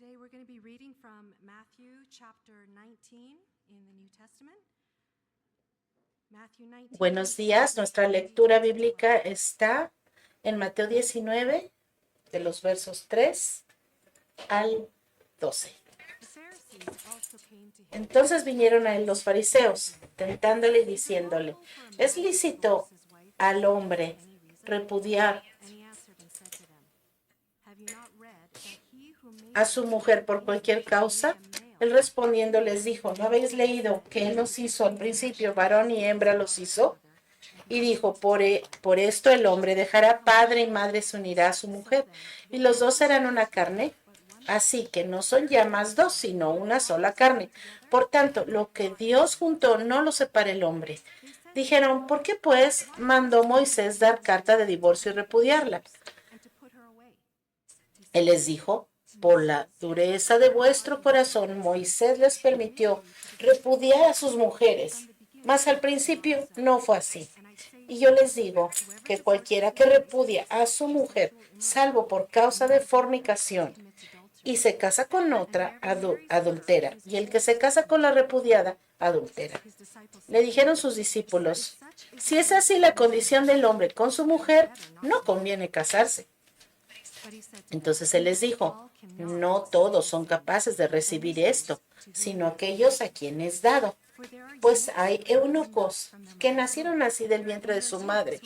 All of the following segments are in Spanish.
Today we're going to be reading from Matthew chapter 19 in the New Testament. Matthew 19. Buenos días, nuestra lectura bíblica está en Mateo 19, de los versos 3 al 12. Entonces vinieron a él los fariseos, tentándole y diciéndole: ¿es lícito al hombre repudiar a su mujer por cualquier causa? Él respondiendo les dijo: ¿no habéis leído que él los hizo al principio, varón y hembra los hizo? Y dijo: por esto el hombre dejará padre y madre, se unirá a su mujer, y los dos serán una carne. Así que no son ya más dos, sino una sola carne. Por tanto, lo que Dios juntó no lo separe el hombre. Dijeron: ¿por qué pues mandó Moisés dar carta de divorcio y repudiarla? Él les dijo: por la dureza de vuestro corazón, Moisés les permitió repudiar a sus mujeres, mas al principio no fue así. Y yo les digo que cualquiera que repudia a su mujer, salvo por causa de fornicación, y se casa con otra, adultera, y el que se casa con la repudiada, adultera. Le dijeron sus discípulos: si es así la condición del hombre con su mujer, no conviene casarse. Entonces él les dijo: no todos son capaces de recibir esto, sino aquellos a quienes es dado. Pues hay eunucos que nacieron así del vientre de su madre,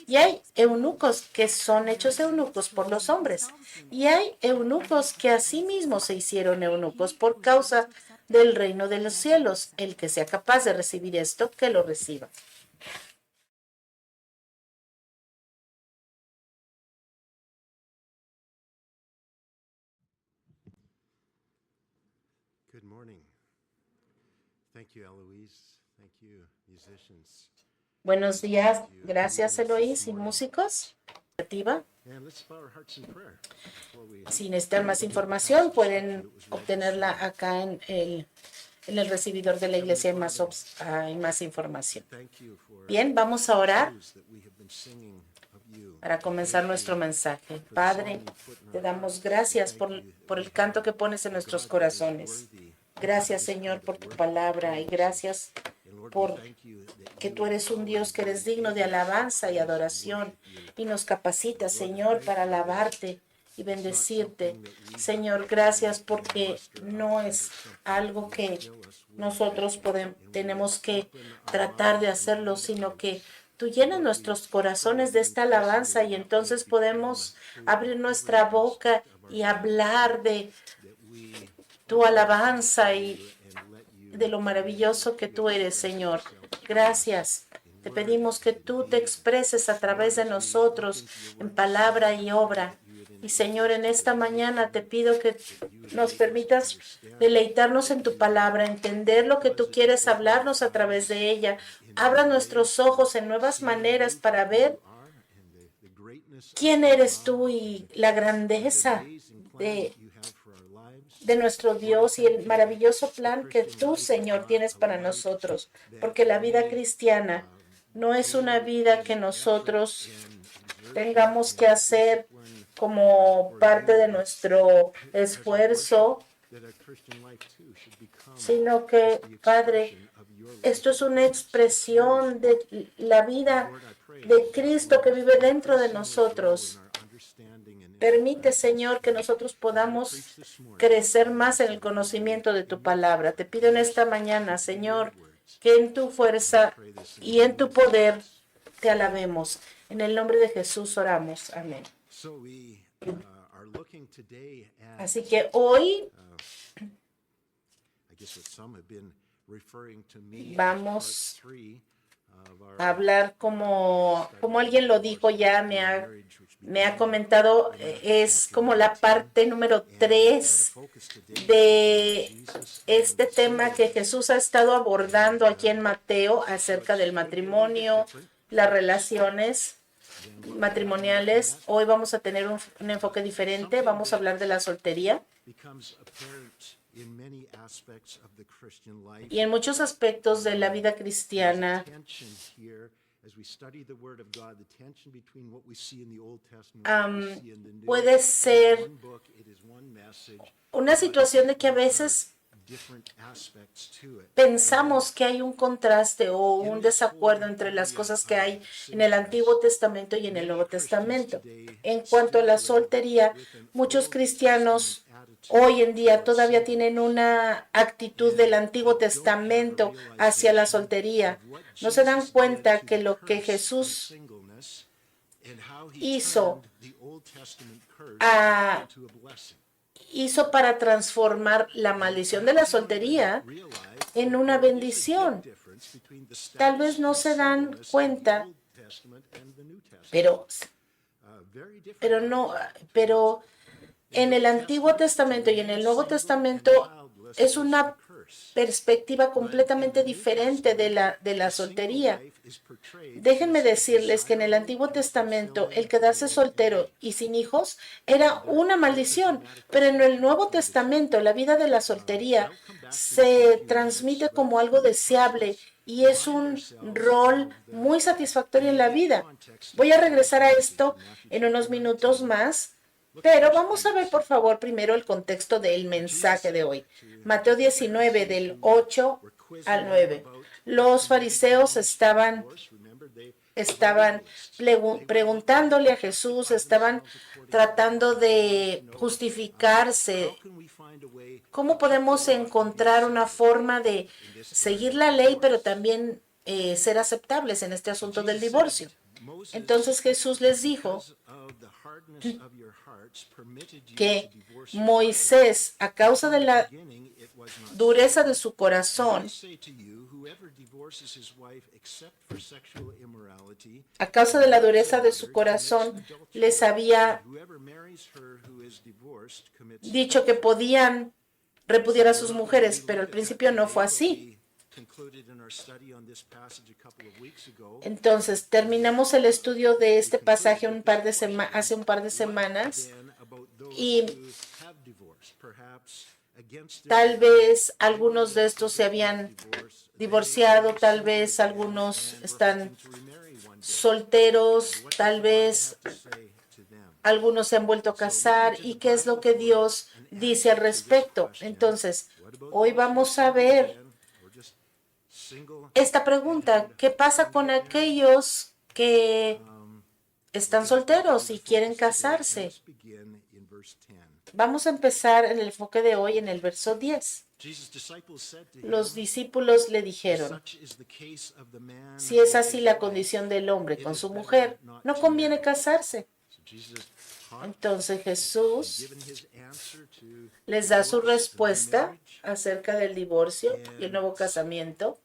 y hay eunucos que son hechos eunucos por los hombres, y hay eunucos que asimismo se hicieron eunucos por causa del reino de los cielos. El que sea capaz de recibir esto, que lo reciba. Good morning. Thank you, Eloise. Thank you, musicians. Buenos días, gracias Eloís y músicos. And let's bow our hearts in prayer before we Si necesitan más información, pueden obtenerla acá en el recibidor de la iglesia. Hay más información. thank you for Bien, vamos a orar those that we have been singing of you. para comenzar nuestro mensaje. Padre, te damos gracias por el canto que pones en nuestros corazones. Gracias, Señor, por tu palabra, y gracias por que tú eres un Dios que eres digno de alabanza y adoración, y nos capacitas, Señor, para alabarte y bendecirte. Señor, gracias porque no es algo que nosotros tenemos que tratar de hacerlo, sino que tú llenas nuestros corazones de esta alabanza, y entonces podemos abrir nuestra boca y hablar de tu alabanza y de lo maravilloso que tú eres, Señor. Gracias. Te pedimos que tú te expreses a través de nosotros en palabra y obra. Y Señor, en esta mañana te pido que nos permitas deleitarnos en tu palabra, entender lo que tú quieres hablarnos a través de ella. Abra nuestros ojos en nuevas maneras para ver quién eres tú y la grandeza de nuestro Dios y el maravilloso plan que tú, Señor, tienes para nosotros. Porque la vida cristiana no es una vida que nosotros tengamos que hacer como parte de nuestro esfuerzo, sino que, Padre, esto es una expresión de la vida de Cristo que vive dentro de nosotros. Permite, Señor, que nosotros podamos crecer más en el conocimiento de tu palabra. Te pido en esta mañana, Señor, que en tu fuerza y en tu poder te alabemos. En el nombre de Jesús oramos. Amén. Así que hoy vamos a hablar como alguien lo dijo ya, me ha comentado, es como la parte número 3 de este tema que Jesús ha estado abordando aquí en Mateo acerca del matrimonio, las relaciones matrimoniales. Hoy vamos a tener un enfoque diferente, vamos a hablar de la soltería. Y en muchos aspectos de la vida cristiana as we study the Word of God, the tension between what we see in the Old Testament and what we see in the New. puede ser One book, it is one message, una situación de que a veces different aspects to it. pensamos que hay un contraste o un desacuerdo entre las cosas que hay en el Antiguo Testamento y en el Nuevo Testamento. En cuanto a la soltería, muchos cristianos hoy en día todavía tienen una actitud del Antiguo Testamento hacia la soltería. No se dan cuenta que lo que Jesús hizo hizo para transformar la maldición de la soltería en una bendición. Tal vez no se dan cuenta, pero en el Antiguo Testamento y en el Nuevo Testamento es una perspectiva completamente diferente de la soltería. Déjenme decirles que en el Antiguo Testamento el quedarse soltero y sin hijos era una maldición, pero en el Nuevo Testamento la vida de la soltería se transmite como algo deseable y es un rol muy satisfactorio en la vida. Voy a regresar a esto en unos minutos más. Pero vamos a ver, por favor, primero el contexto del mensaje de hoy. Mateo 19, del 8 al 9. Los fariseos estaban preguntándole a Jesús, estaban tratando de justificarse. ¿Cómo podemos encontrar una forma de seguir la ley, pero también ser aceptables en este asunto del divorcio? Entonces Jesús les dijo que Moisés, a causa de la dureza de su corazón, les había dicho que podían repudiar a sus mujeres, pero al principio no fue así. Entonces, terminamos el estudio de este pasaje hace un par de semanas y tal vez algunos de estos se habían divorciado, tal vez algunos están solteros, tal vez algunos se han vuelto a casar. ¿Y qué es lo que Dios dice al respecto? Entonces, hoy vamos a ver esta pregunta: ¿qué pasa con aquellos que están solteros y quieren casarse? Vamos a empezar en el enfoque de hoy en el verso 10. Los discípulos le dijeron: si es así la condición del hombre con su mujer, no conviene casarse. Entonces Jesús les da su respuesta acerca del divorcio y el nuevo casamiento.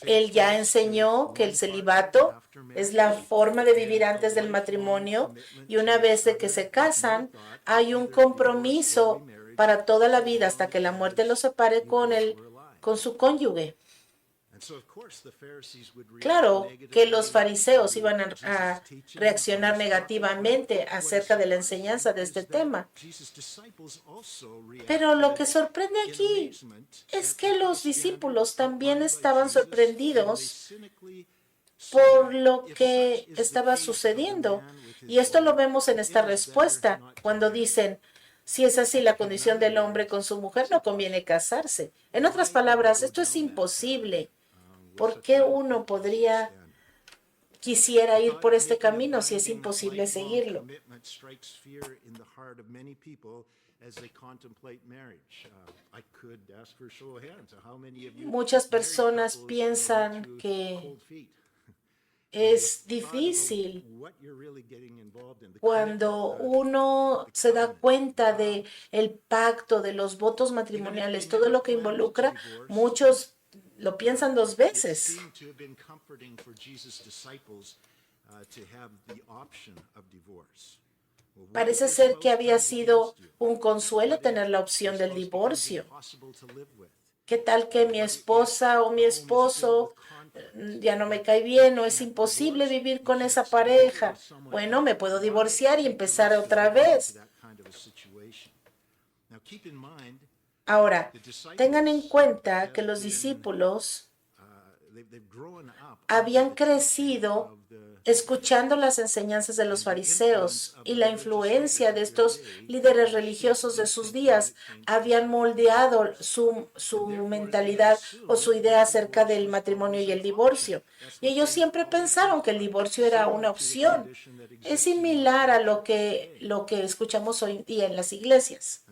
Él ya enseñó que el celibato es la forma de vivir antes del matrimonio y una vez de que se casan hay un compromiso para toda la vida hasta que la muerte los separe con su cónyuge. Claro que los fariseos iban a reaccionar negativamente acerca de la enseñanza de este tema. Pero lo que sorprende aquí es que los discípulos también estaban sorprendidos por lo que estaba sucediendo. Y esto lo vemos en esta respuesta, cuando dicen: si es así la condición del hombre con su mujer, no conviene casarse. En otras palabras, esto es imposible. ¿Por qué uno quisiera ir por este camino si es imposible seguirlo? Muchas personas piensan que es difícil. Cuando uno se da cuenta de el pacto, de los votos matrimoniales, todo lo que involucra, muchos lo piensan dos veces. Parece ser que había sido un consuelo tener la opción del divorcio. ¿Qué tal que mi esposa o mi esposo ya no me cae bien o es imposible vivir con esa pareja? Bueno, me puedo divorciar y empezar otra vez. Ahora, tengan en cuenta que los discípulos habían crecido escuchando las enseñanzas de los fariseos y la influencia de estos líderes religiosos de sus días habían moldeado su mentalidad o su idea acerca del matrimonio y el divorcio. Y ellos siempre pensaron que el divorcio era una opción. Es similar a lo que escuchamos hoy día en las iglesias.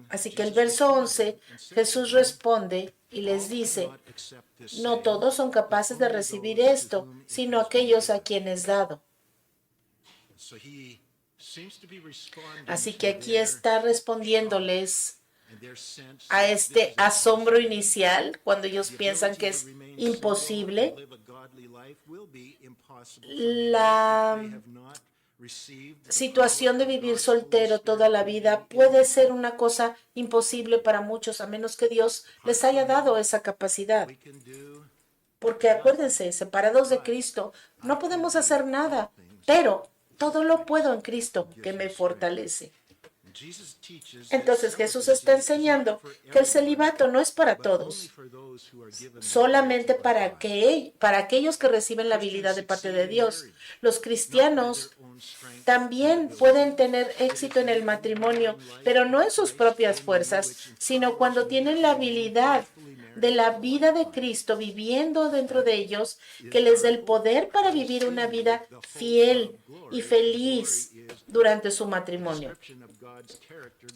Así que el verso 11, Jesús responde y les dice: no todos son capaces de recibir esto, sino aquellos a quienes dado. Así que aquí está respondiéndoles a este asombro inicial cuando ellos piensan que es imposible. La situación de vivir soltero toda la vida puede ser una cosa imposible para muchos, a menos que Dios les haya dado esa capacidad. Porque acuérdense, separados de Cristo, no podemos hacer nada, pero todo lo puedo en Cristo que me fortalece. Entonces Jesús está enseñando que el celibato no es para todos, solamente para aquellos que reciben la habilidad de parte de Dios. Los cristianos también pueden tener éxito en el matrimonio, pero no en sus propias fuerzas, sino cuando tienen la habilidad de la vida de Cristo viviendo dentro de ellos, que les dé el poder para vivir una vida fiel y feliz durante su matrimonio.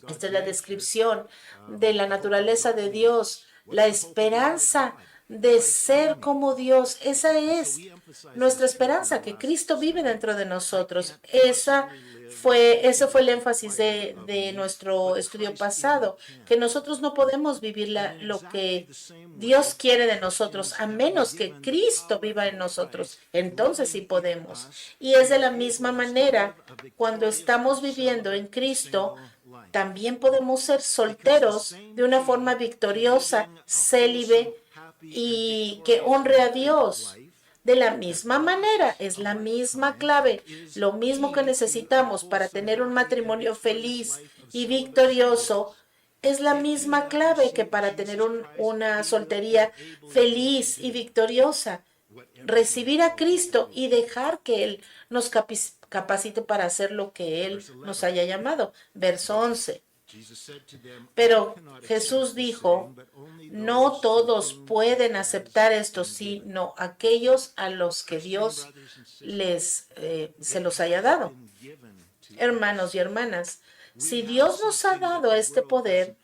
Esta es la descripción de la naturaleza de Dios, la esperanza de ser como Dios. Esa es nuestra esperanza, que Cristo vive dentro de nosotros. Ese fue el énfasis de nuestro estudio pasado, que nosotros no podemos vivir lo que Dios quiere de nosotros, a menos que Cristo viva en nosotros. Entonces sí podemos. Y es de la misma manera, cuando estamos viviendo en Cristo, también podemos ser solteros de una forma victoriosa, célibe y que honre a Dios. De la misma manera, es la misma clave, lo mismo que necesitamos para tener un matrimonio feliz y victorioso, es la misma clave que para tener una soltería feliz y victoriosa. Recibir a Cristo y dejar que Él nos capacite para hacer lo que Él nos haya llamado. Verso 11. Pero Jesús dijo: no todos pueden aceptar esto, sino aquellos a los que Dios se los haya dado. Hermanos y hermanas, si Dios nos ha dado este poder,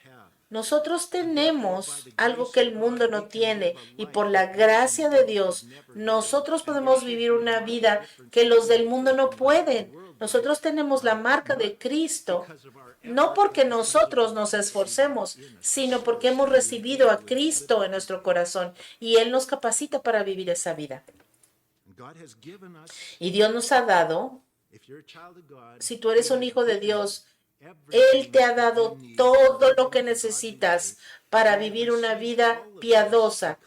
nosotros tenemos algo que el mundo no tiene, y por la gracia de Dios, nosotros podemos vivir una vida que los del mundo no pueden. Nosotros tenemos la marca de Cristo, no porque nosotros nos esforcemos, sino porque hemos recibido a Cristo en nuestro corazón y Él nos capacita para vivir esa vida. Y Dios nos ha dado, si tú eres un hijo de Dios, Él te ha dado todo lo que necesitas para vivir una vida piadosa.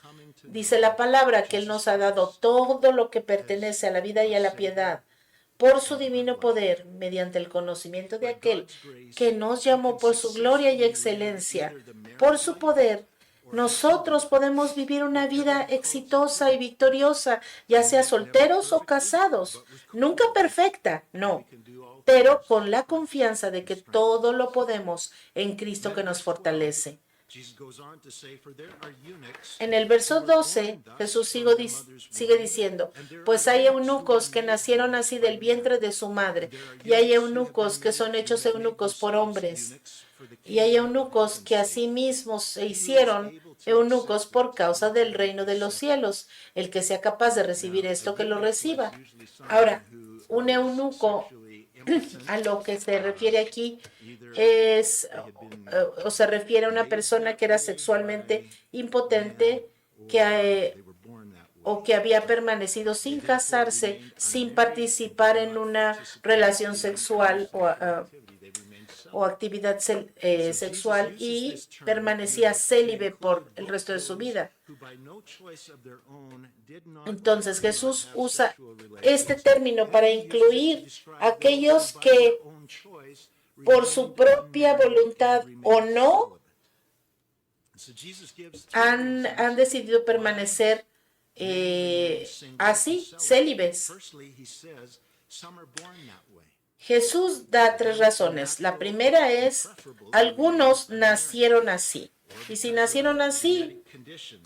Dice la palabra que Él nos ha dado todo lo que pertenece a la vida y a la piedad, por su divino poder, mediante el conocimiento de aquel que nos llamó por su gloria y excelencia. Por su poder, nosotros podemos vivir una vida exitosa y victoriosa, ya sea solteros o casados. Nunca perfecta, no, pero con la confianza de que todo lo podemos en Cristo que nos fortalece. En el verso 12, Jesús sigue diciendo: pues hay eunucos que nacieron así del vientre de su madre, y hay eunucos que son hechos eunucos por hombres, y hay eunucos que asimismo se hicieron eunucos por causa del reino de los cielos. El que sea capaz de recibir esto, que lo reciba. Ahora, un eunuco, a lo que se refiere aquí, se refiere a una persona que era sexualmente impotente, o que había permanecido sin casarse, sin participar en una relación sexual o actividad sexual, y permanecía célibe por el resto de su vida. Entonces Jesús usa este término para incluir a aquellos que por su propia voluntad o no han decidido permanecer así, célibes. Jesús da 3 razones. La primera es, algunos nacieron así. Y si nacieron así,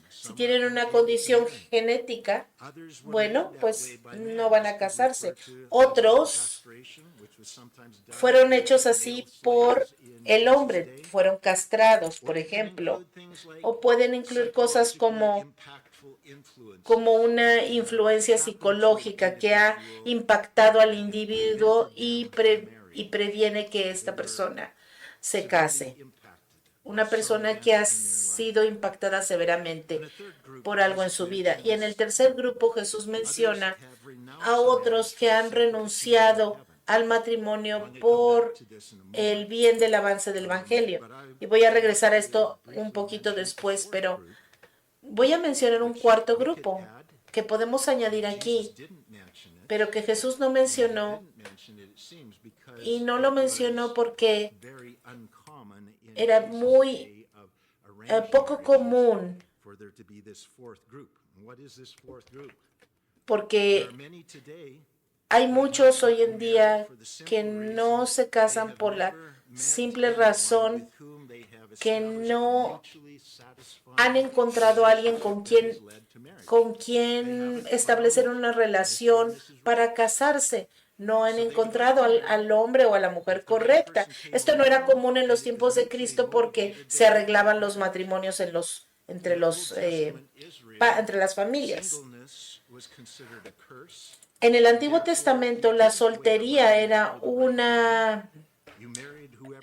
si tienen una condición genética, bueno, pues no van a casarse. Otros fueron hechos así por el hombre, fueron castrados, por ejemplo. O pueden incluir cosas como una influencia psicológica que ha impactado al individuo y previene que esta persona se case. Una persona que ha sido impactada severamente por algo en su vida. Y en el tercer grupo Jesús menciona a otros que han renunciado al matrimonio por el bien del avance del evangelio. Y voy a regresar a esto un poquito después, pero voy a mencionar un cuarto grupo que podemos añadir aquí, pero que Jesús no mencionó, y no lo mencionó porque era muy poco común, porque hay muchos hoy en día que no se casan por la simple razón que no han encontrado a alguien con quien establecer una relación para casarse. No han encontrado al hombre o a la mujer correcta. Esto no era común en los tiempos de Cristo porque se arreglaban los matrimonios entre las familias. En el Antiguo Testamento la soltería era una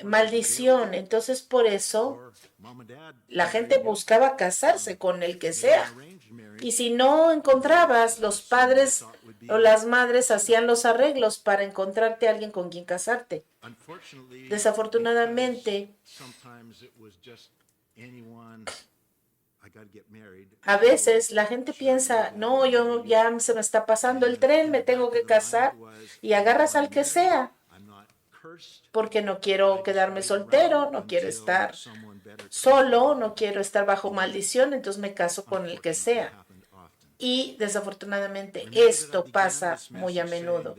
maldición, entonces por eso la gente buscaba casarse con el que sea. Y si no encontrabas, los padres o las madres hacían los arreglos para encontrarte a alguien con quien casarte. Desafortunadamente, a veces la gente piensa, no, yo ya se me está pasando el tren, me tengo que casar, y agarras al que sea, porque no quiero quedarme soltero, no quiero estar solo, no quiero estar bajo maldición, entonces me caso con el que sea. Y desafortunadamente esto pasa muy a menudo.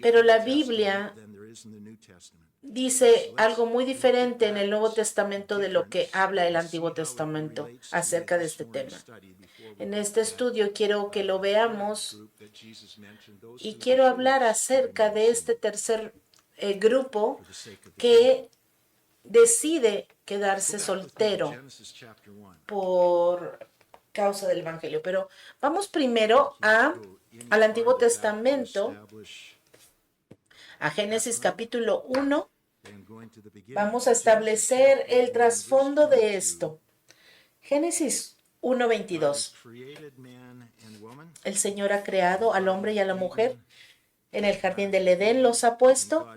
Pero la Biblia dice algo muy diferente en el Nuevo Testamento de lo que habla el Antiguo Testamento acerca de este tema. En este estudio quiero que lo veamos y quiero hablar acerca de este tercer grupo que decide quedarse soltero por causa del Evangelio. Pero vamos primero al Antiguo Testamento, a Génesis capítulo 1. Vamos a establecer el trasfondo de esto. Génesis 1:22. El Señor ha creado al hombre y a la mujer. En el jardín del Edén los ha puesto.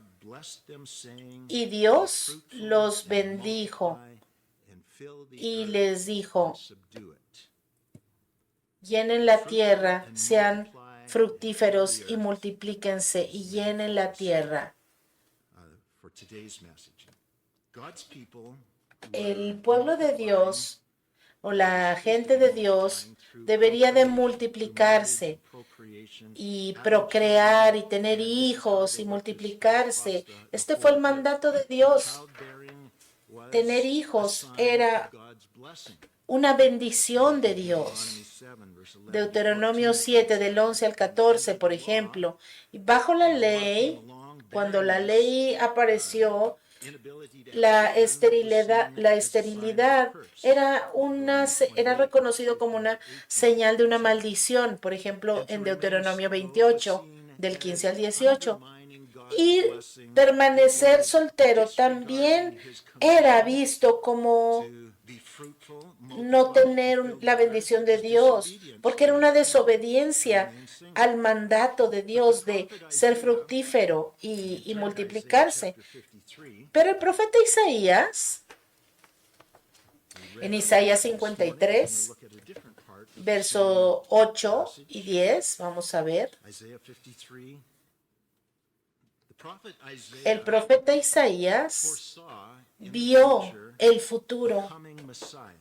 Y Dios los bendijo y les dijo: llenen la tierra, sean fructíferos y multiplíquense y llenen la tierra. El pueblo de Dios o la gente de Dios debería de multiplicarse y procrear y tener hijos y multiplicarse. Este fue el mandato de Dios. Tener hijos era una bendición de Dios. Deuteronomio 7, del 11 al 14, por ejemplo. Y bajo la ley, cuando la ley apareció, la esterilidad era reconocido como una señal de una maldición, por ejemplo, en Deuteronomio 28, del 15 al 18. Y permanecer soltero también era visto como no tener la bendición de Dios, porque era una desobediencia al mandato de Dios de ser fructífero y multiplicarse. Pero el profeta Isaías, en Isaías 53, verso 8 y 10, vamos a ver. El profeta Isaías vio el futuro,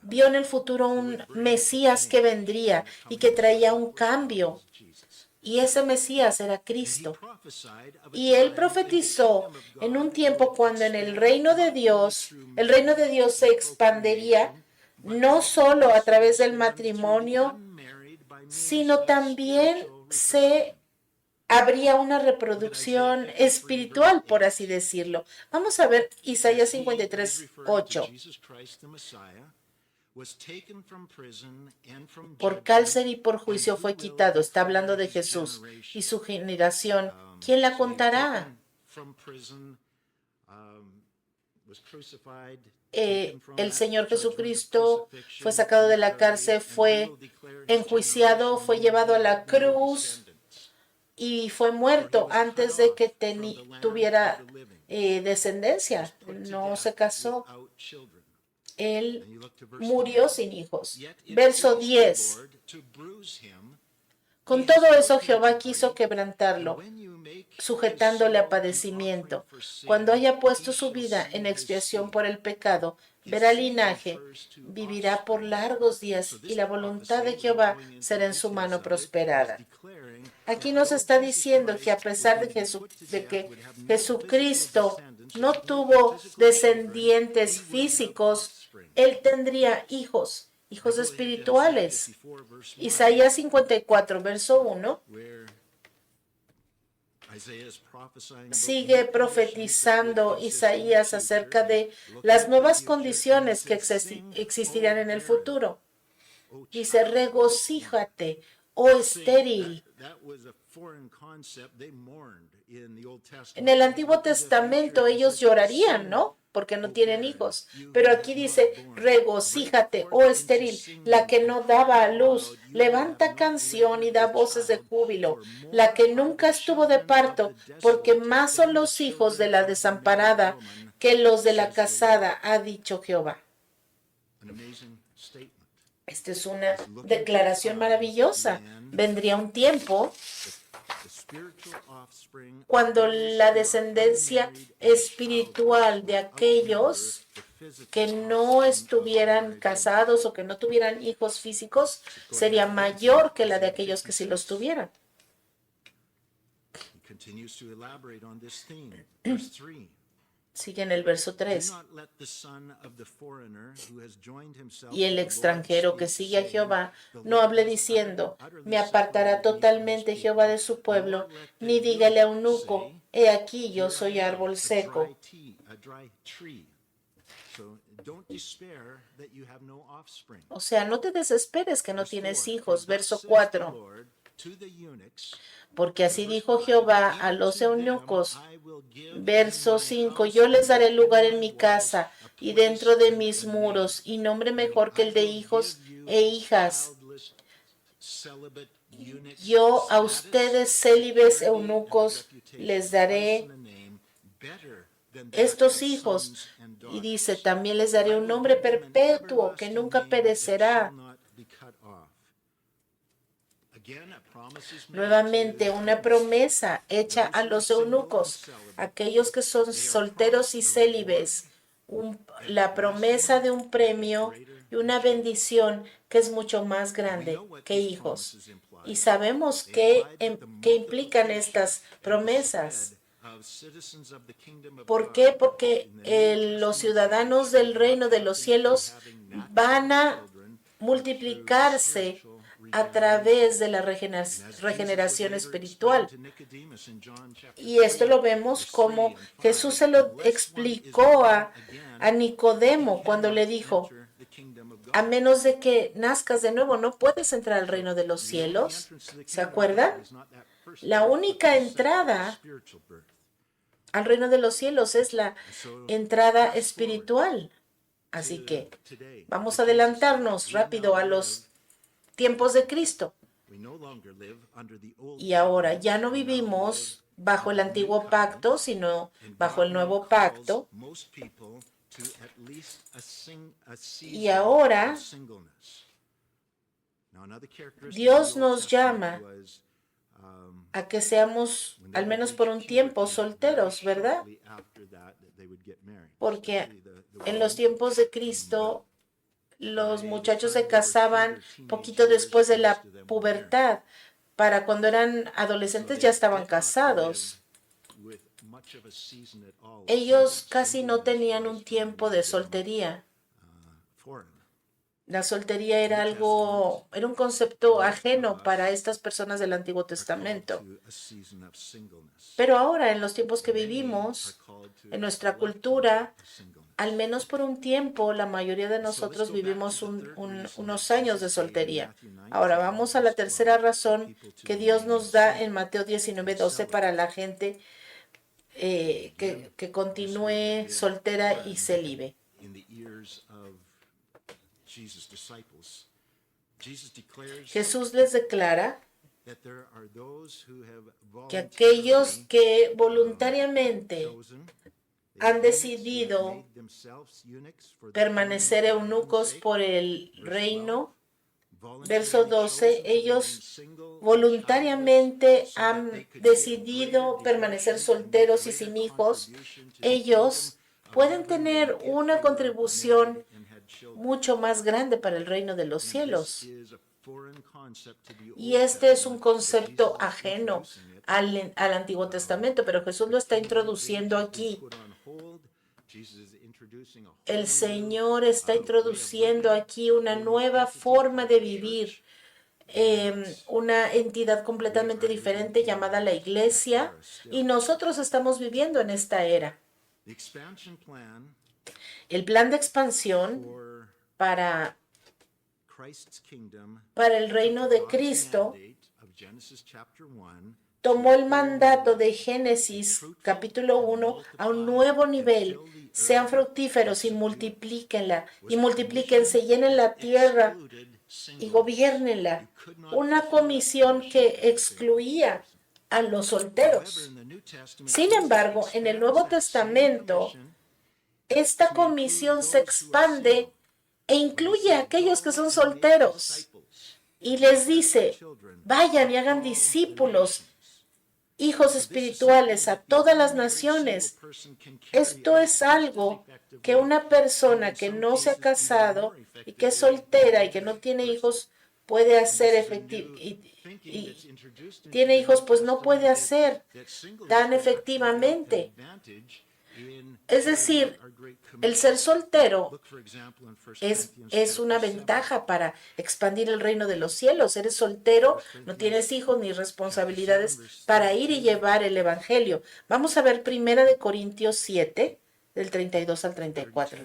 vio en el futuro un Mesías que vendría y que traía un cambio. Y ese Mesías era Cristo. Y él profetizó en un tiempo cuando en el reino de Dios se expandería no solo a través del matrimonio, sino también se habría una reproducción espiritual, por así decirlo. Vamos a ver Isaías 53:8. Por cárcel y por juicio fue quitado. Está hablando de Jesús y su generación. ¿Quién la contará? El Señor Jesucristo fue sacado de la cárcel, fue enjuiciado, fue llevado a la cruz y fue muerto antes de que tuviera descendencia. No se casó. Él murió sin hijos. Verso 10. Con todo eso Jehová quiso quebrantarlo, sujetándole a padecimiento. Cuando haya puesto su vida en expiación por el pecado, verá linaje, vivirá por largos días, y la voluntad de Jehová será en su mano prosperada. Aquí nos está diciendo que a pesar de que Jesucristo no tuvo descendientes físicos, Él tendría hijos espirituales. Isaías 54, verso 1. Sigue profetizando Isaías acerca de las nuevas condiciones que existirán en el futuro. Dice, regocíjate, oh estéril. En el Antiguo Testamento ellos llorarían, ¿no? Porque no tienen hijos. Pero aquí dice, regocíjate, oh estéril, la que no daba a luz, levanta canción y da voces de júbilo, la que nunca estuvo de parto, porque más son los hijos de la desamparada que los de la casada, ha dicho Jehová. Esta es una declaración maravillosa. Vendría un tiempo cuando la descendencia espiritual de aquellos que no estuvieran casados o que no tuvieran hijos físicos sería mayor que la de aquellos que sí los tuvieran. Sigue en el verso 3. Y el extranjero que sigue a Jehová no hable diciendo, me apartará totalmente Jehová de su pueblo, ni dígale a eunuco, he aquí yo soy árbol seco. O sea, no te desesperes que no tienes hijos. Verso 4. Porque así dijo Jehová a los eunucos. Verso 5. Yo les daré lugar en mi casa y dentro de mis muros, y nombre mejor que el de hijos e hijas. Yo a ustedes, célibes eunucos, les daré estos hijos. Y dice, también les daré un nombre perpetuo que nunca perecerá. Nuevamente, una promesa hecha a los eunucos, aquellos que son solteros y célibes, la promesa de un premio y una bendición que es mucho más grande que hijos. Y sabemos qué implican estas promesas. ¿Por qué? Porque los ciudadanos del reino de los cielos van a multiplicarse a través de la regeneración espiritual. Y esto lo vemos como Jesús se lo explicó a Nicodemo cuando le dijo, a menos de que nazcas de nuevo, no puedes entrar al reino de los cielos. ¿Se acuerdan? La única entrada al reino de los cielos es la entrada espiritual. Así que vamos a adelantarnos rápido a los tiempos de Cristo. Y ahora ya no vivimos bajo el antiguo pacto, sino bajo el nuevo pacto. Y ahora Dios nos llama a que seamos, al menos por un tiempo, solteros, ¿verdad? Porque en los tiempos de Cristo, los muchachos se casaban poquito después de la pubertad. Para cuando eran adolescentes ya estaban casados. Ellos casi no tenían un tiempo de soltería. La soltería era un concepto ajeno para estas personas del Antiguo Testamento. Pero ahora, en los tiempos que vivimos, en nuestra cultura, al menos por un tiempo, la mayoría de nosotros vivimos unos años de soltería. Ahora vamos a la tercera razón que Dios nos da en Mateo 19:12 para la gente que continúe soltera y célibe. Jesús les declara que aquellos que voluntariamente han decidido permanecer eunucos por el reino, verso 12, ellos voluntariamente han decidido permanecer solteros y sin hijos, ellos pueden tener una contribución mucho más grande para el reino de los cielos. Y este es un concepto ajeno al Antiguo Testamento, pero Jesús lo está introduciendo aquí. El Señor está introduciendo aquí una nueva forma de vivir, una entidad completamente diferente llamada la Iglesia, y nosotros estamos viviendo en esta era. El plan de expansión para el reino de Cristo tomó el mandato de Génesis capítulo 1 a un nuevo nivel. Sean fructíferos y multiplíquense, llenen la tierra y gobiernenla. Una comisión que excluía a los solteros. Sin embargo, en el Nuevo Testamento, esta comisión se expande e incluye a aquellos que son solteros. Y les dice, vayan y hagan discípulos, hijos espirituales a todas las naciones. Esto es algo que una persona que no se ha casado y que es soltera y que no tiene hijos puede hacer efectivo. Y tiene hijos, pues no puede hacer tan efectivamente. Es decir, el ser soltero es una ventaja para expandir el reino de los cielos. Eres soltero, no tienes hijos ni responsabilidades para ir y llevar el evangelio. Vamos a ver 1 Corintios 7, del 32 al 34.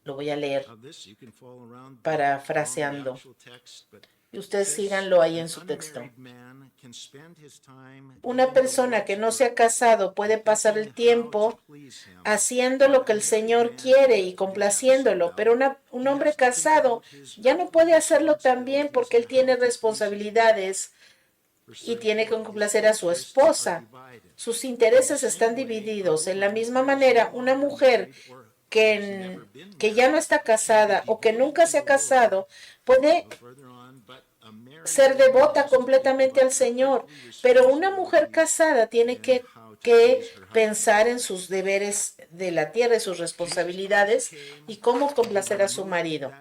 Lo voy a leer parafraseando. Y ustedes síganlo ahí en su texto. Una persona que no se ha casado puede pasar el tiempo haciendo lo que el Señor quiere y complaciéndolo, pero un hombre casado ya no puede hacerlo tan bien porque él tiene responsabilidades y tiene que complacer a su esposa. Sus intereses están divididos. En la misma manera, una mujer que ya no está casada o que nunca se ha casado puede ser devota completamente al Señor, pero una mujer casada tiene que pensar en sus deberes de la tierra, en sus responsabilidades y cómo complacer a su marido.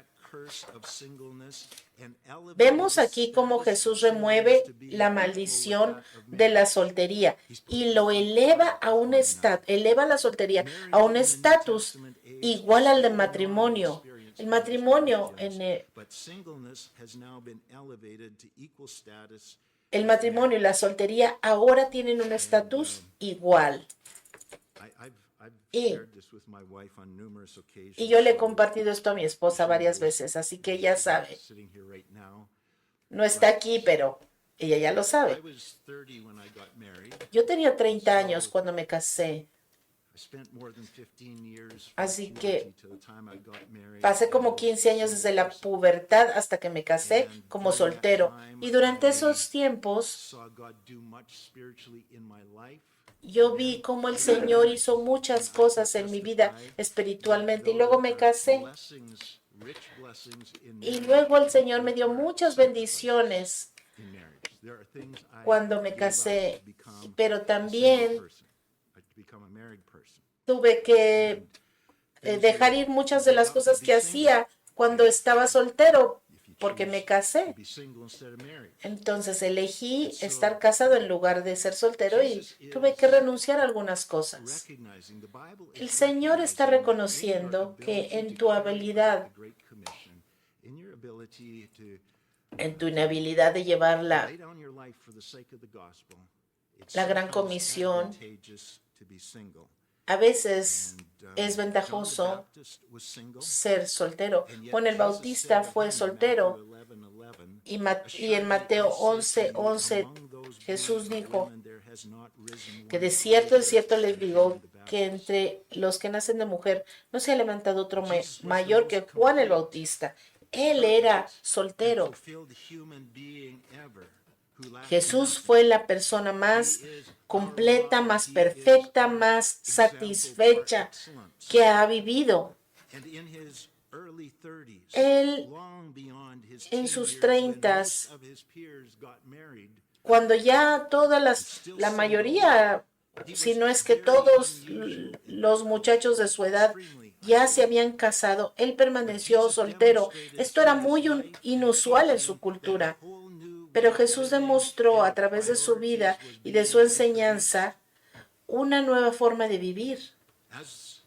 Vemos aquí cómo Jesús remueve la maldición de la soltería y lo eleva la soltería a un estatus igual al del matrimonio. El matrimonio y la soltería ahora tienen un estatus igual. Y yo le he compartido esto a mi esposa varias veces, así que ella sabe. No está aquí, pero ella ya lo sabe. Yo tenía 30 años cuando me casé. Así que pasé como 15 años desde la pubertad hasta que me casé como soltero. Y durante esos tiempos yo vi cómo el Señor hizo muchas cosas en mi vida espiritualmente y luego me casé. rich blessings in Y marriage. luego el Señor me dio muchas bendiciones In marriage. There are things I cuando me gave up casé, to become pero a single también person, to become a married person. tuve que Things dejar you ir muchas de gave las up to cosas be que single. hacía cuando estaba soltero, If you porque choose me to casé. be single instead of married. Entonces elegí estar casado en lugar de ser soltero y tuve que renunciar a algunas cosas. Recognizing the Bible El is Señor está recognizing that in your reconociendo que ability en to tu carry out habilidad, the Great Commission, in your ability to en tu inhabilidad de llevar lay down your life for the sake of the gospel, it's la gran sometimes comisión, advantageous to be single. a veces And, es John the ventajoso Baptist was single, ser soltero. and yet Juan el Jesus Bautista said of fue him in soltero Matthew 11:11, y en "Assuredly Mateo I say to you, 11:11 among those Jesús born of dijo women there has not risen que one de cierto greater les than digo John the que Baptist." entre los que nacen de mujer no se ha levantado otro Jesus was the mayor most que Juan el complete, Bautista. Él era perfect, and soltero. fulfilled human being ever who lacked Jesús nothing. fue la persona más He is our completa, model. más He is perfecta, our más example of our satisfecha excellence. que ha vivido. And in his early 30s, Él, long beyond his en teen sus years, when 30s, most of his peers got married, cuando ya la mayoría, si no es que todos los muchachos de su edad ya se habían casado, él permaneció soltero. Esto era muy inusual en su cultura. Pero Jesús demostró a través de su vida y de su enseñanza una nueva forma de vivir, as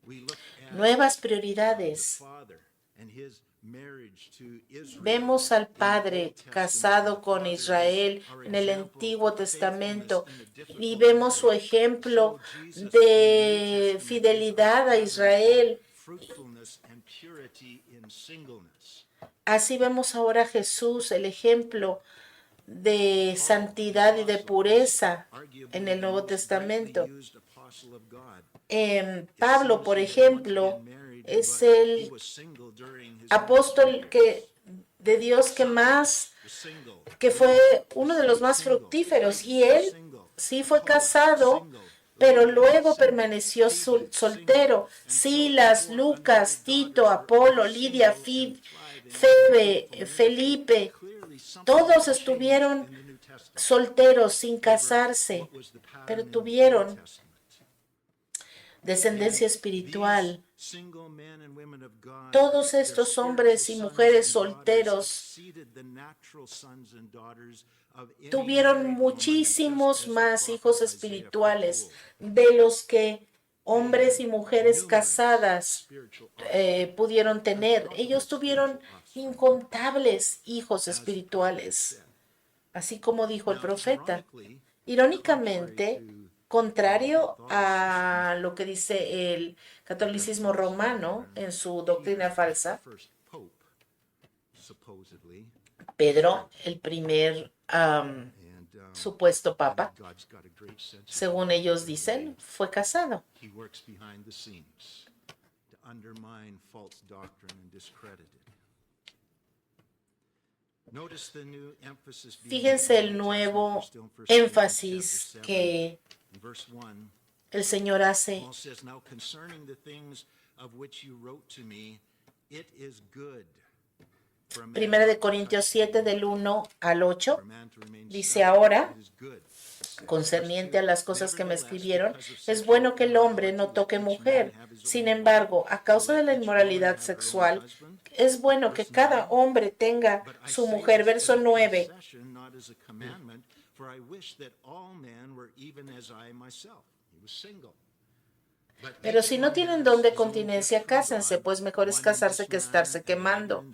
we look at nuevas the prioridades. Father and his marriage to Israel, Vemos al in the Padre Old Testament, casado the con Father is Israel our en el example Antiguo of Testamento faithfulness in a y difficult vemos su marriage. ejemplo So Jesus de in the New Testament is fidelidad our a pattern Israel. of fruitfulness and purity in singleness. Así vemos ahora a Jesús, el ejemplo de santidad y de pureza en el Nuevo Testamento. Pablo, por ejemplo, es el apóstol de Dios que fue uno de los más fructíferos, y él sí fue casado, pero luego permaneció soltero. Silas, Lucas, Tito, Apolo, Lidia, Febe, Felipe, todos estuvieron solteros sin casarse, pero tuvieron descendencia espiritual. Todos estos hombres y mujeres solteros tuvieron muchísimos más hijos espirituales de los que hombres y mujeres casadas pudieron tener. Ellos tuvieron incontables hijos espirituales, así como dijo el profeta. Irónicamente, contrario a lo que dice el catolicismo romano en su doctrina falsa, Pedro, el primer supuesto papa, según ellos dicen, fue casado. Fíjense el nuevo énfasis que el Señor hace. Primera de Corintios 7 del 1 al 8 dice: ahora, concerniente a las cosas que me escribieron, es bueno que el hombre no toque mujer. Sin embargo, a causa de la inmoralidad sexual, es bueno que cada hombre tenga su mujer. Verso 9. Pero si no tienen don de continencia, cásense, pues mejor es casarse que estarse quemando.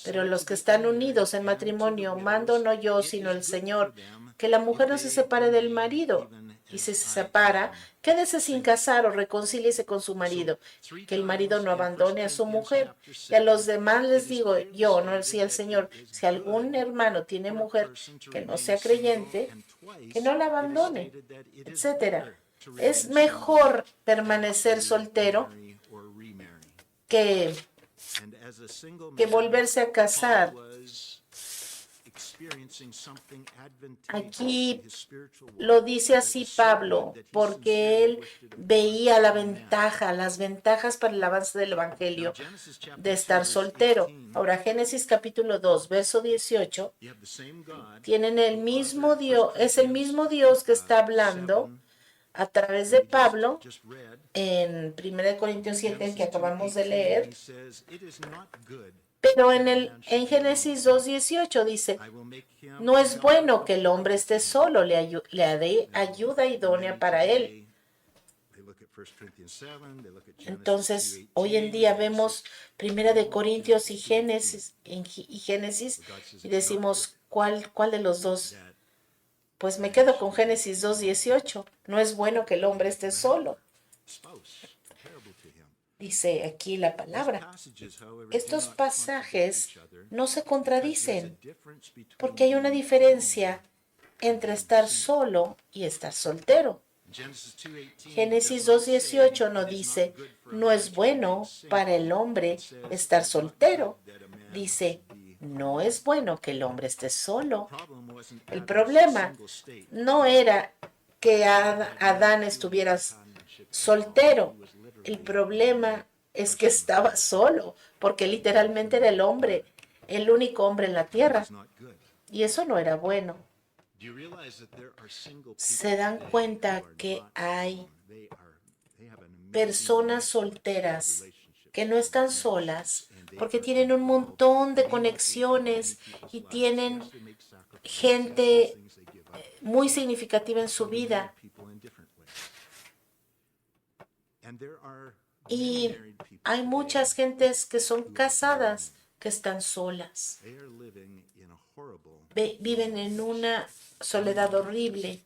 Pero los que están unidos en matrimonio, mando no yo, sino el Señor, que la mujer no se separe del marido. Y si se separa, quédese sin casar o reconcíliese con su marido, que el marido no abandone a su mujer. Y a los demás les digo yo, no decía el Señor, si algún hermano tiene mujer que no sea creyente, que no la abandone, etcétera. Es mejor permanecer soltero que volverse a casar. Aquí lo dice así Pablo, porque él veía las ventajas para el avance del Evangelio de estar soltero. Ahora, Génesis capítulo 2, verso 18, tienen el mismo Dios, es el mismo Dios que está hablando a través de Pablo en 1 Corintios 7 que acabamos de leer, pero en Génesis 2:18 dice, no es bueno que el hombre esté solo, le haré ayuda idónea para él. Entonces, hoy en día vemos 1 Corintios y Génesis y decimos, ¿cuál de los dos? Pues me quedo con Génesis 2:18. No es bueno que el hombre esté solo. Dice aquí la palabra. Estos pasajes no se contradicen porque hay una diferencia entre estar solo y estar soltero. Génesis 2:18 no dice, no es bueno para el hombre estar soltero. Dice, no es bueno que el hombre esté solo. El problema no era que Adán estuviera soltero. El problema es que estaba solo, porque literalmente era el hombre, el único hombre en la tierra. Y eso no era bueno. Se dan cuenta que hay personas solteras que no están solas porque tienen un montón de conexiones y tienen gente muy significativa en su vida. Y hay muchas gentes que son casadas que están solas. Viven en una soledad horrible.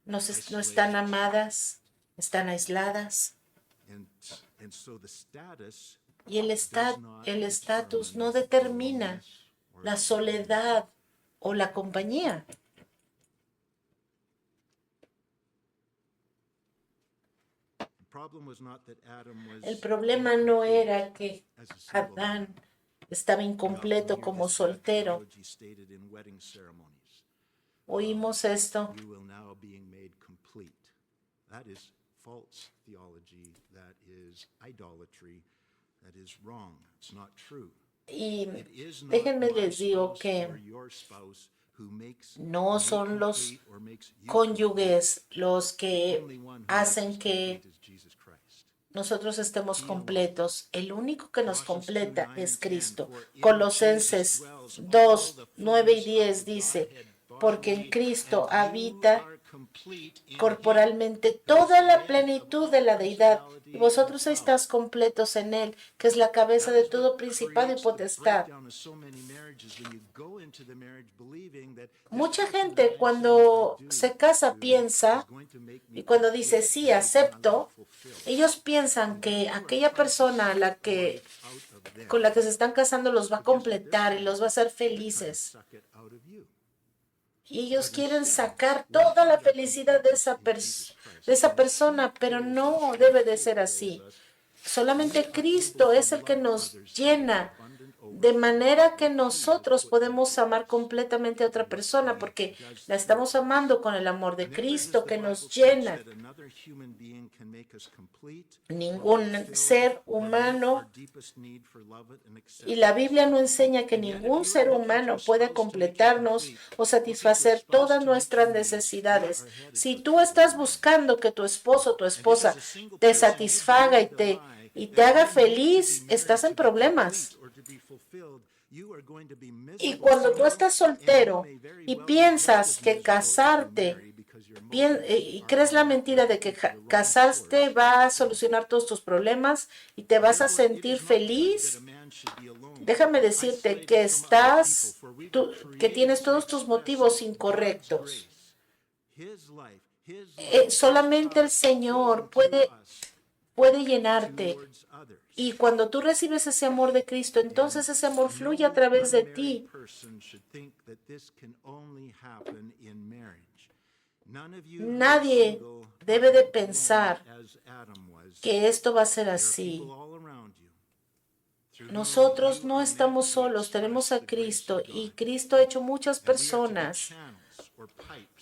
No están amadas, están aisladas. Y el estatus no determina la soledad o la compañía. El problema no era que Adán estaba incompleto como soltero. Oímos esto. Y déjenme les digo que no son los cónyuges los que hacen que nosotros estemos completos. El único que nos completa es Cristo. Colosenses 2, 9 y 10 dice, porque en Cristo habita corporalmente toda la plenitud de la deidad, y vosotros estáis completos en Él, que es la cabeza de todo principado y potestad. Mucha gente cuando se casa piensa, y cuando dice sí, acepto, ellos piensan que aquella persona con la que se están casando los va a completar y los va a hacer felices. Y ellos quieren sacar toda la felicidad de esa persona, pero no debe de ser así. Solamente Cristo es el que nos llena, de manera que nosotros podemos amar completamente a otra persona, porque la estamos amando con el amor de Cristo que nos llena. Ningún ser humano, y la Biblia no enseña que ningún ser humano puede completarnos o satisfacer todas nuestras necesidades. Si tú estás buscando que tu esposo o tu esposa te satisfaga y te haga feliz, estás en problemas. Y cuando tú estás soltero y piensas que casarte, y crees la mentira de que casarte va a solucionar todos tus problemas y te vas a sentir feliz, déjame decirte que que tienes todos tus motivos incorrectos. Solamente el Señor puede llenarte. Y cuando tú recibes ese amor de Cristo, entonces ese amor fluye a través de ti. Nadie debe de pensar que esto va a ser así. Nosotros no estamos solos, tenemos a Cristo y Cristo ha hecho muchas personas.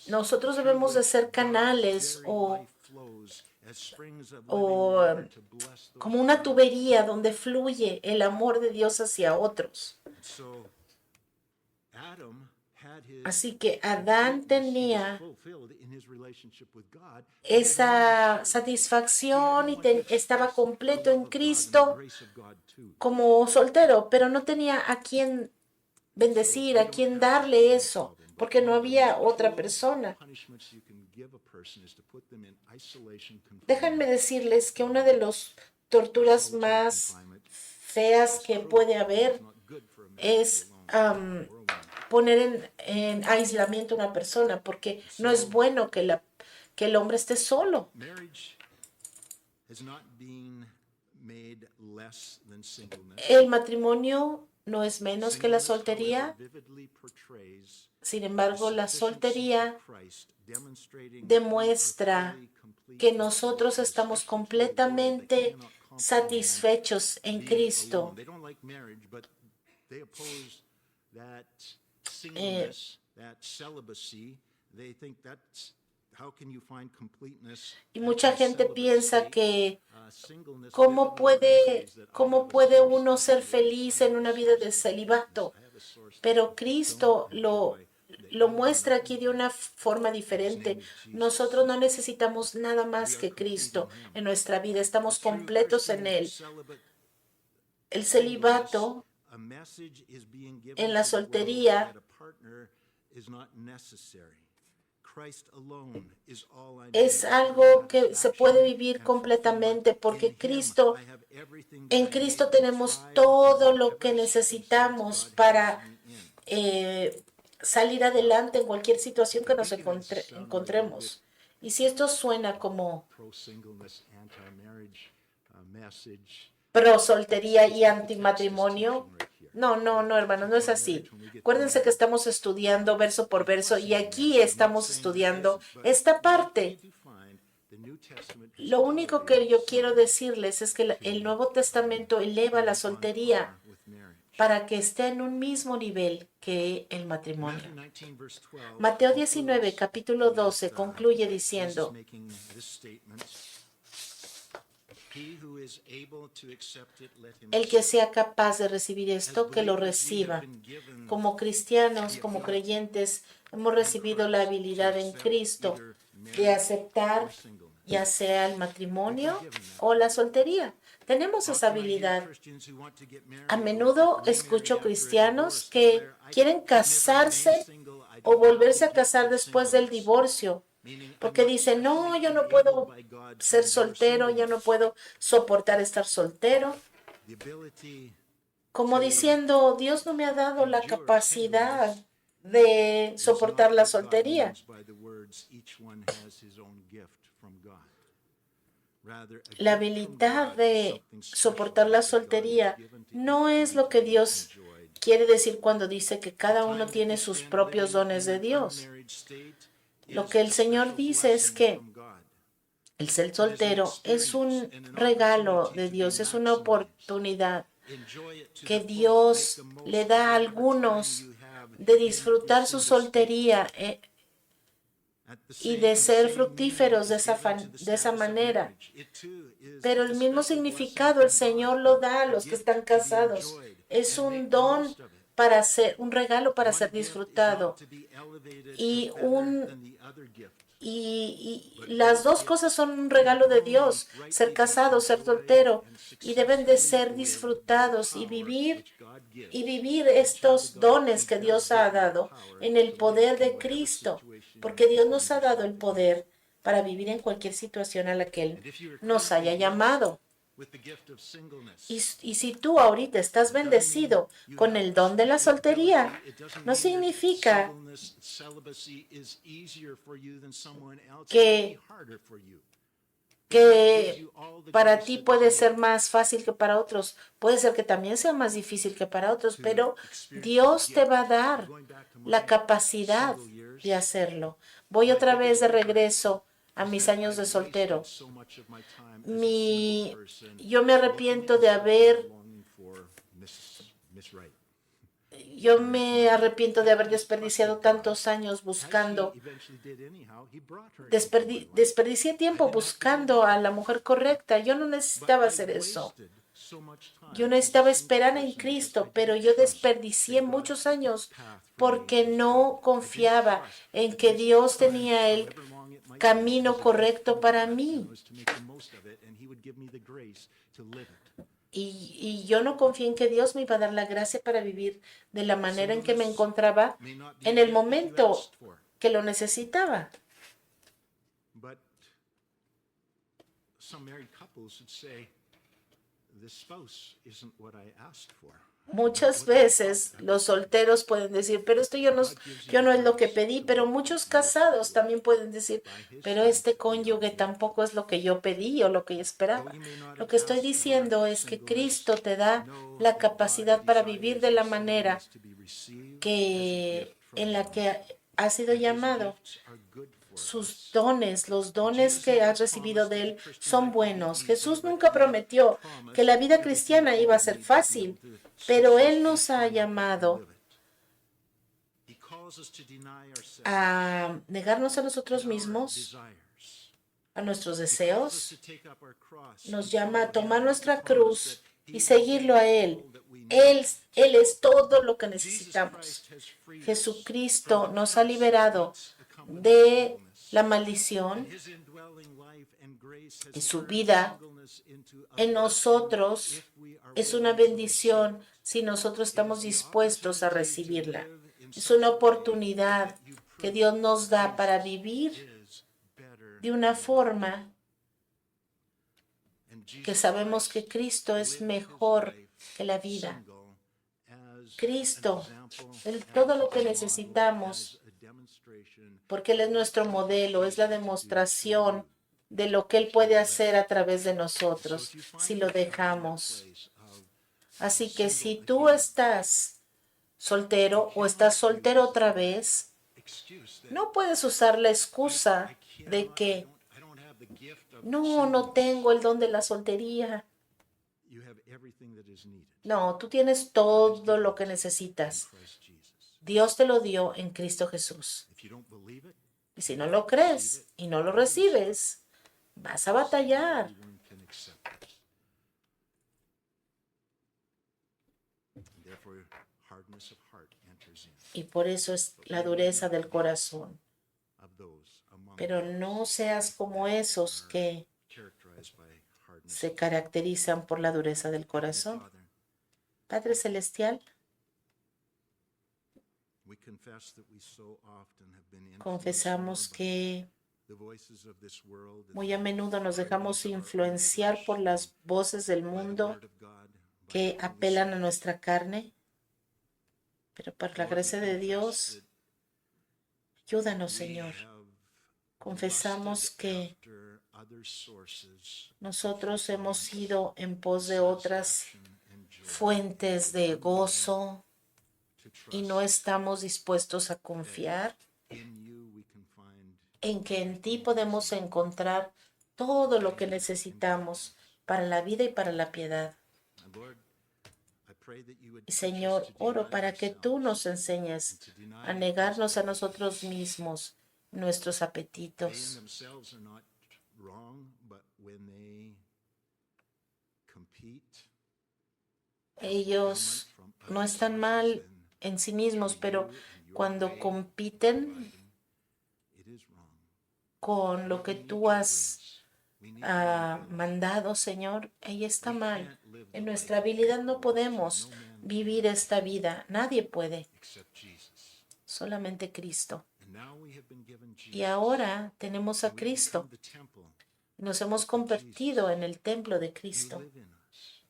Nosotros debemos de ser canales o como una tubería donde fluye el amor de Dios hacia otros. Así que Adán tenía esa satisfacción y estaba completo en Cristo como soltero, pero no tenía a quien bendecir, a quien darle eso, porque no había otra persona. Déjenme decirles que una de las torturas más feas que puede haber es poner en aislamiento a una persona, porque no es bueno que el hombre esté solo. El matrimonio no es menos que la soltería. Sin embargo, la soltería demuestra que nosotros estamos completamente satisfechos en Cristo. Y mucha gente piensa que ¿cómo puede uno ser feliz en una vida de celibato? Pero Cristo lo muestra aquí de una forma diferente. Nosotros no necesitamos nada más que Cristo en nuestra vida. Estamos completos en Él. El celibato en la soltería es algo que se puede vivir completamente porque en Cristo tenemos todo lo que necesitamos para salir adelante en cualquier situación que nos encontremos. Y si esto suena como pro soltería y antimatrimonio, no, hermanos, no es así. Acuérdense que estamos estudiando verso por verso y aquí estamos estudiando esta parte. Lo único que yo quiero decirles es que el Nuevo Testamento eleva la soltería para que esté en un mismo nivel que el matrimonio. Mateo 19, capítulo 12, concluye diciendo: el que sea capaz de recibir esto, que lo reciba. Como cristianos, como creyentes, hemos recibido la habilidad en Cristo de aceptar ya sea el matrimonio o la soltería. Tenemos esa habilidad. A menudo escucho cristianos que quieren casarse o volverse a casar después del divorcio, porque dicen, no, yo no puedo ser soltero, yo no puedo soportar estar soltero. Como diciendo, Dios no me ha dado la capacidad de soportar la soltería. La habilidad de soportar la soltería no es lo que Dios quiere decir cuando dice que cada uno tiene sus propios dones de Dios. Lo que el Señor dice es que el ser soltero es un regalo de Dios, es una oportunidad que Dios le da a algunos de disfrutar su soltería y de ser fructíferos de esa manera. Pero el mismo significado el Señor lo da a los que están casados. Es un don para ser, un regalo para ser disfrutado. Y las dos cosas son un regalo de Dios, ser casado, ser soltero, y deben de ser disfrutados y vivir estos dones que Dios ha dado en el poder de Cristo, porque Dios nos ha dado el poder para vivir en cualquier situación a la que Él nos haya llamado. Y si tú ahorita estás bendecido con el don de la soltería, no significa que para ti puede ser más fácil que para otros. Puede ser que también sea más difícil que para otros, pero Dios te va a dar la capacidad de hacerlo. Voy otra vez de regreso a mis años de soltero. Yo me arrepiento de haber for Miss Wright. Yo me arrepiento de haber desperdiciado tantos años buscando, desperdicié tiempo buscando a la mujer correcta. Yo no necesitaba hacer eso. Yo necesitaba esperar en Cristo, pero yo desperdicié muchos años porque no confiaba en que Dios tenía el camino correcto para mí. Y yo no confié en que Dios me iba a dar la gracia para vivir de la manera en que me encontraba en el momento que lo necesitaba. But some married couples would say, this spouse isn't what I asked for. Muchas veces los solteros pueden decir, pero esto yo no es lo que pedí, pero muchos casados también pueden decir, pero este cónyuge tampoco es lo que yo pedí o lo que yo esperaba. Lo que estoy diciendo es que Cristo te da la capacidad para vivir de la manera en la que has sido llamado. Sus dones, los dones que has recibido de Él son buenos. Jesús nunca prometió que la vida cristiana iba a ser fácil, pero Él nos ha llamado a negarnos a nosotros mismos, a nuestros deseos. Nos llama a tomar nuestra cruz y seguirlo a Él. Él es todo lo que necesitamos. Jesucristo nos ha liberado de la maldición y su vida en nosotros es una bendición si nosotros estamos dispuestos a recibirla. Es una oportunidad que Dios nos da para vivir de una forma que sabemos que Cristo es mejor que la vida. Cristo, todo lo que necesitamos, porque Él es nuestro modelo, es la demostración de lo que Él puede hacer a través de nosotros si lo dejamos. Así que si tú estás soltero o estás soltero otra vez, no puedes usar la excusa de que no tengo el don de la soltería. No, tú tienes todo lo que necesitas. Dios te lo dio en Cristo Jesús. Y si no lo crees y no lo recibes, vas a batallar. Y por eso es la dureza del corazón. Pero no seas como esos que se caracterizan por la dureza del corazón. Padre Celestial, confesamos que muy a menudo nos dejamos influenciar por las voces del mundo que apelan a nuestra carne, pero por la gracia de Dios, ayúdanos, Señor. Confesamos que nosotros hemos ido en pos de otras fuentes de gozo y no estamos dispuestos a confiar en que en ti podemos encontrar todo lo que necesitamos para la vida y para la piedad. Y Señor, oro para que tú nos enseñes a negarnos a nosotros mismos nuestros apetitos. Ellos no están mal en sí mismos, pero cuando compiten con lo que tú has mandado, Señor, ahí está mal. En nuestra habilidad no podemos vivir esta vida. Nadie puede. Solamente Cristo. Y ahora tenemos a Cristo. Nos hemos convertido en el templo de Cristo.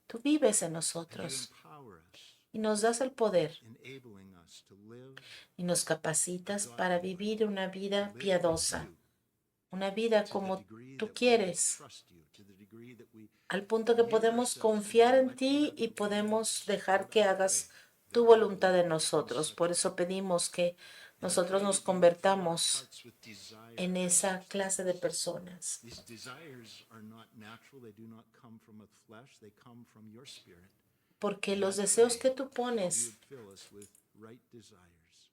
Tú vives en nosotros y nos das el poder y nos capacitas para vivir una vida piadosa, una vida como tú quieres, al punto que podemos confiar en ti y podemos dejar que hagas tu voluntad en nosotros. Por eso pedimos que nosotros nos convertamos en esa clase de personas. porque los deseos que tú pones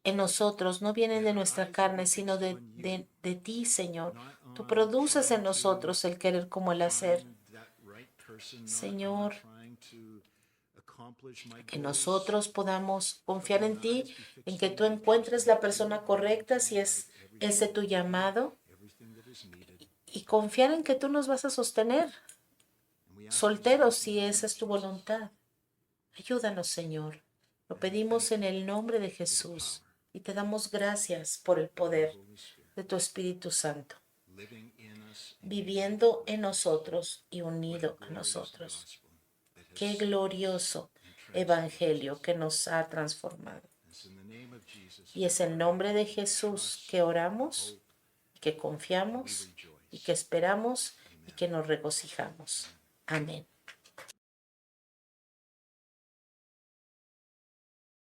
en nosotros no vienen de nuestra carne, sino de ti, Señor. Tú produces en nosotros el querer como el hacer. Señor, que nosotros podamos confiar en ti, en que tú encuentres la persona correcta si es ese tu llamado, y confiar en que tú nos vas a sostener, solteros si esa es tu voluntad. Ayúdanos, Señor. Lo pedimos en el nombre de Jesús y te damos gracias por el poder de tu Espíritu Santo, viviendo en nosotros y unido a nosotros. Qué glorioso evangelio que nos ha transformado. Y es en nombre de Jesús que oramos, que confiamos y que esperamos y que nos regocijamos. Amén.